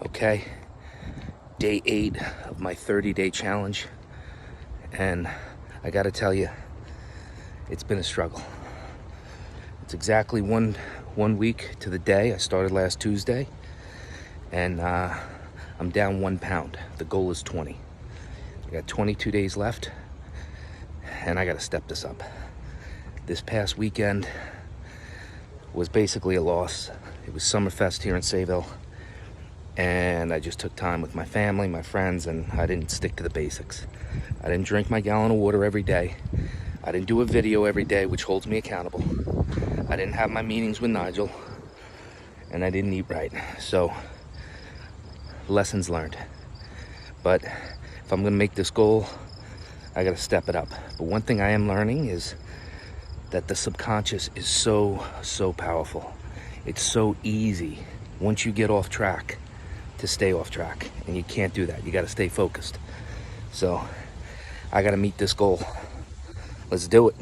Okay, day 8 of my 30-day challenge, and I gotta tell you, it's been a struggle. It's exactly one week to the day. I started last Tuesday, and I'm down 1 pound. The goal is 20. I got 22 days left, and I gotta step this up. This past weekend was basically a loss. It was Summerfest here in Sayville, and I just took time with my family, my friends, and I didn't stick to the basics. I didn't drink my gallon of water every day. I didn't do a video every day, which holds me accountable. I didn't have my meetings with Nigel, and I didn't eat right. So, lessons learned. But if I'm gonna make this goal, I gotta step it up. But one thing I am learning is that the subconscious is so powerful. It's so easy once you get off track to stay off track, and you can't do that. You gotta stay focused. So I gotta meet this goal. Let's do it.